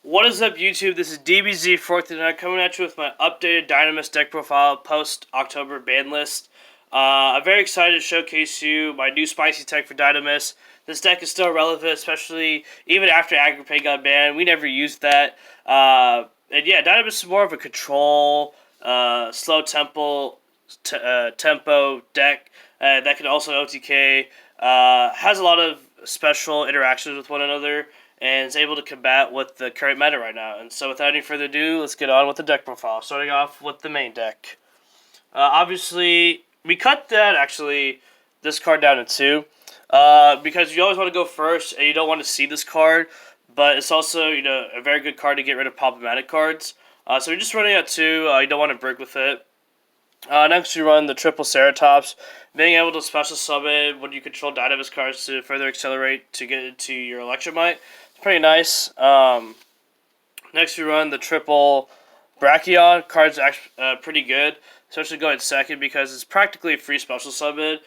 What is up, YouTube? This is DBZ439 coming at you with my updated Dinomist deck profile post-October ban list. I'm very excited to showcase you my new spicy tech for Dinomist. This deck is still relevant, especially even after Agripay got banned. We never used that. And yeah, Dinomist is more of a control, slow tempo deck that can also OTK. Has a lot of special interactions with one another, and is able to combat with the current meta right now. And so without any further ado, let's get on with the deck profile. Starting off with the main deck. Obviously, we cut this card down to two, because you always want to go first, and you don't want to see this card, but it's also, a very good card to get rid of problematic cards. So we're just running at two, you don't want to break with it. Next, you run the triple Ceratops, being able to special summon when you control Dinomist cards to further accelerate to get into your Electromite. It's pretty nice. Next, you run the triple Brachion. Card's actually pretty good, especially going second because it's practically a free special summon.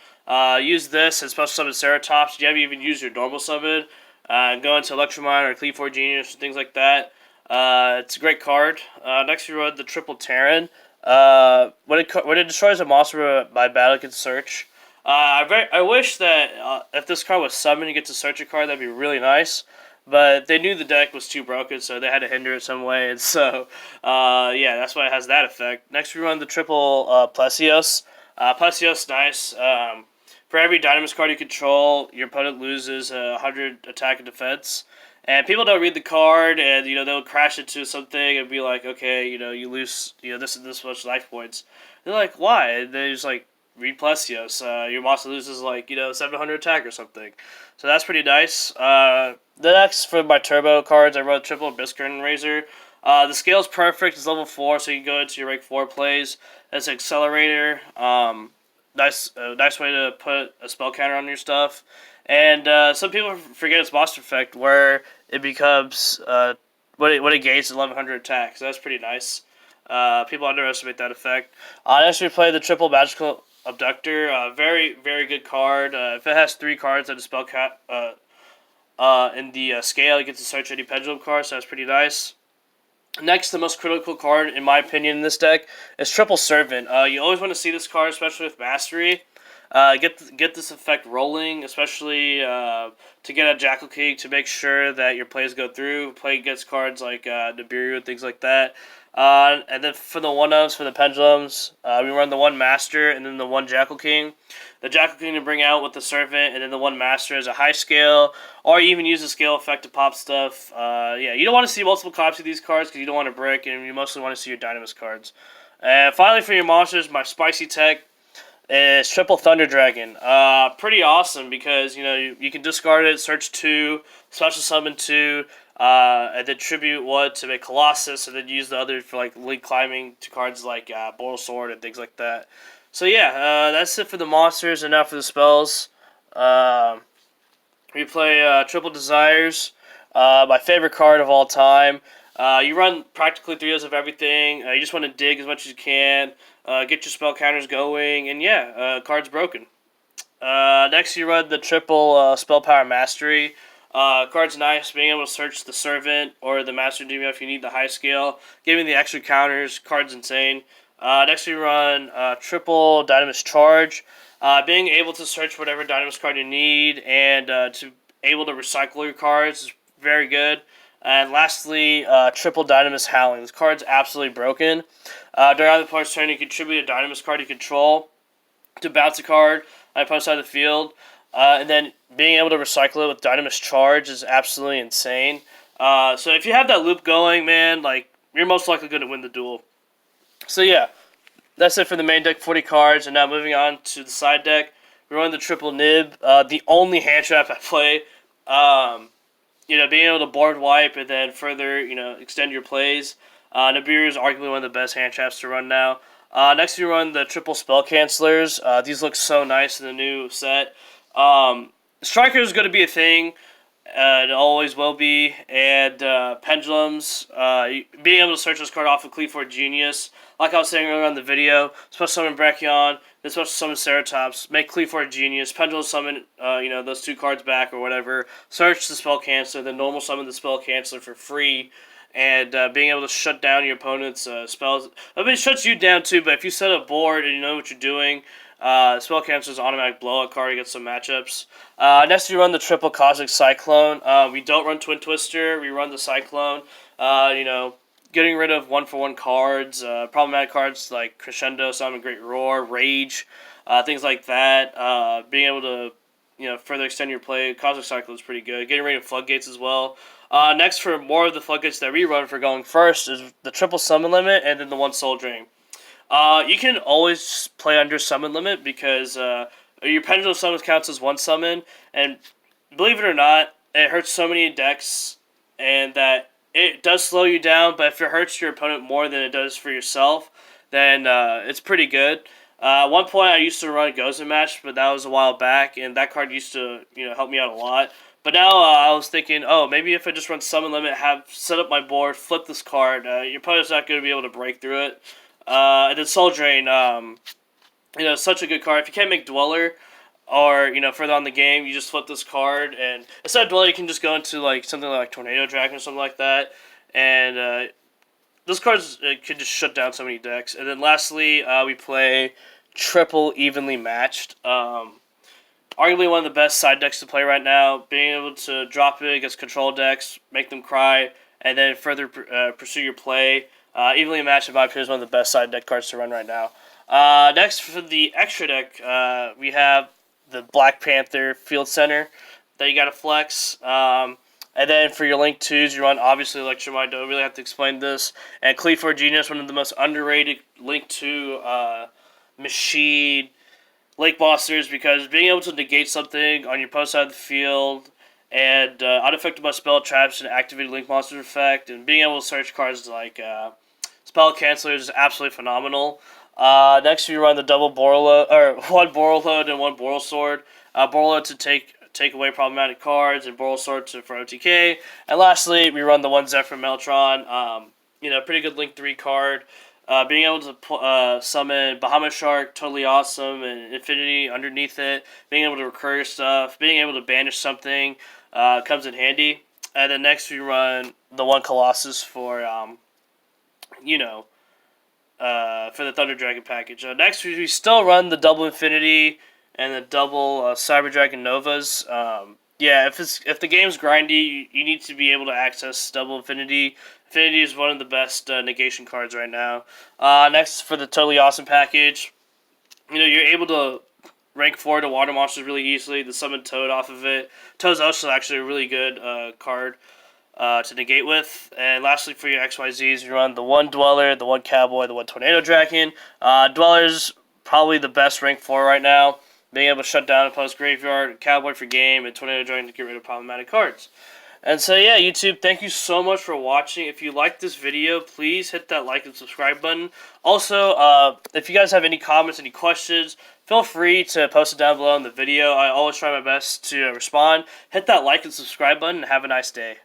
Use this and special summon Ceratops. You haven't even used your normal summon. And go into Electromite or Cleave4 Genius, things like that. It's a great card. Next, you run the triple Terran. When it destroys a monster by battle, it can search. I wish that if this card was summoned, you get to search a card. That'd be really nice. But they knew the deck was too broken, so they had to hinder it some way. And so, yeah, that's why it has that effect. Next, we run the triple Plesios. Plesios, nice. For every Dinomist card you control, your opponent loses 100 attack and defense. And people don't read the card, and they'll crash into something and be like, okay, you lose this and this much life points. They're like, why? And they just like read Plesios. Your monster loses 700 attack or something. So that's pretty nice. The next for my turbo cards, I wrote triple Biscuit Razor. The scale's perfect. It's level 4, so you can go into your rank 4 plays as an accelerator. Nice way to put a spell counter on your stuff. And some people forget its monster effect, where it becomes when it gains 1100 attack. So that's pretty nice. People underestimate that effect. Next, we play the triple Magical Abductor. Very, very good card. If it has 3 cards at a spell cap in the scale, you get to search any pendulum card, so that's pretty nice. Next, the most critical card, in my opinion, in this deck is Triple Servant. You always want to see this card, especially with Mastery. Get this effect rolling, especially to get a Jackal King to make sure that your plays go through. Play against cards like Nibiru and things like that. And then for the one-ups, for the pendulums, we run the one Master and then the one Jackal King. The Jackal King to bring out with the Servant, and then the one Master as a high scale, or you even use the scale effect to pop stuff. Yeah, you don't want to see multiple copies of these cards because you don't want to break, and you mostly want to see your Dinomist cards. And finally, for your monsters, my spicy tech is triple Thunder Dragon. Pretty awesome because you can discard it, search 2, special summon 2, and then tribute 1 to make Colossus, and then use the other for link climbing to cards like Boral Sword and things like that. So yeah, that's it for the monsters, and now for the spells. We play Triple Desires, my favorite card of all time. You run practically 3 of everything. You just want to dig as much as you can, get your spell counters going, and yeah, card's broken. Next, you run the triple Spell Power Mastery. Card's nice, being able to search the Servant or the Master Endymion if you need the high scale, giving the extra counters. Card's insane. Next, we run triple Dinomist Charge. Being able to search whatever Dinomist card you need and to able to recycle your cards is very good. And lastly, triple Dinomist Howling. This card's absolutely broken. During either opponent's turn, you contribute a Dinomist card you control to bounce a card on opponent's side of the field. And then being able to recycle it with Dinomist Charge is absolutely insane. So if you have that loop going, man, you're most likely going to win the duel. So yeah, that's it for the main deck, 40 cards, and now moving on to the side deck, we're running the triple Nib, the only hand trap I play. Being able to board wipe and then further, extend your plays. Nibiru is arguably one of the best hand traps to run now. Next, we run the triple spell cancelers. These look so nice in the new set. Striker is going to be a thing. It always will be. And pendulums, being able to search this card off of Cleveland Genius, like I was saying earlier on the video, special summon Brachion, then special summon Ceratops, make Cleveland Genius, pendulum summon, those two cards back or whatever, search the spell canceller, then normal summon the spell canceller for free. And being able to shut down your opponent's spells. I mean, it shuts you down too, but if you set a board and you know what you're doing, spell cancel is automatic blowout card against some matchups. Next, we run the triple Cosmic Cyclone. We don't run Twin Twister. We run the Cyclone. Getting rid of 1-for-1 cards, problematic cards like Crescendo, Summon Great Roar, Rage, things like that. Being able to further extend your play. Cosmic Cyclone is pretty good. Getting rid of Floodgates as well. Next, for more of the Floodgates that we run for going first, is the triple Summon Limit and then the one Soul Drain. You can always play under Summon Limit because your Pendulum Summons counts as one summon, and believe it or not, it hurts so many decks, and that it does slow you down, but if it hurts your opponent more than it does for yourself, then it's pretty good. At one point, I used to run Gozen Match, but that was a while back, and that card used to help me out a lot. But now I was thinking, maybe if I just run Summon Limit, have set up my board, flip this card, your opponent's not going to be able to break through it. And then Soul Drain, such a good card. If you can't make Dweller, or further on the game, you just flip this card, and instead of Dweller, you can just go into something like Tornado Dragon or something like that, and those cards could just shut down so many decks. And then lastly, we play Triple Evenly Matched. Arguably one of the best side decks to play right now. Being able to drop it against control decks, make them cry, and then further pursue your play. Evenly Matched, in my opinion, is one of the best side deck cards to run right now. Next, for the extra deck, we have the Black Panther Field Center that you got to flex. And then for your Link 2s, you run, obviously, Electromite. Don't really have to explain this. And Cleveland Genius, one of the most underrated Link 2 machine Lake Monsters, because being able to negate something on your post side of the field and unaffected by spell traps and activated Link Monster effect, and being able to search cards like Spell Canceller is absolutely phenomenal. Next, we run the double Borreload, or one Borreload and one Boral Sword. Borreload to take away problematic cards, and Boral Sword for OTK. And lastly, we run the one Zephyr Meltron. Pretty good Link 3 card. Being able to summon Bahamut Shark, totally awesome, and Infinity underneath it. Being able to recur your stuff, being able to banish something comes in handy. And then next we run the one Colossus for, for the Thunder Dragon package. Next we still run the double Infinity and the double Cyber Dragon Novas. If the game's grindy, you need to be able to access double Infinity. Infinity is one of the best negation cards right now. Next, for the Totally Awesome package, you're able to rank 4 to water monsters really easily. The summon Toad off of it. Toad's also actually a really good card to negate with. And lastly, for your XYZs, you run the one Dweller, the one Cowboy, the one Tornado Dragon. Dweller's probably the best rank 4 right now. Being able to shut down opponent's graveyard, Cowboy for game, and Tornado Dragon to get rid of problematic cards. And so, yeah, YouTube, thank you so much for watching. If you liked this video, please hit that like and subscribe button. Also, if you guys have any comments, any questions, feel free to post it down below in the video. I always try my best to respond. Hit that like and subscribe button, and have a nice day.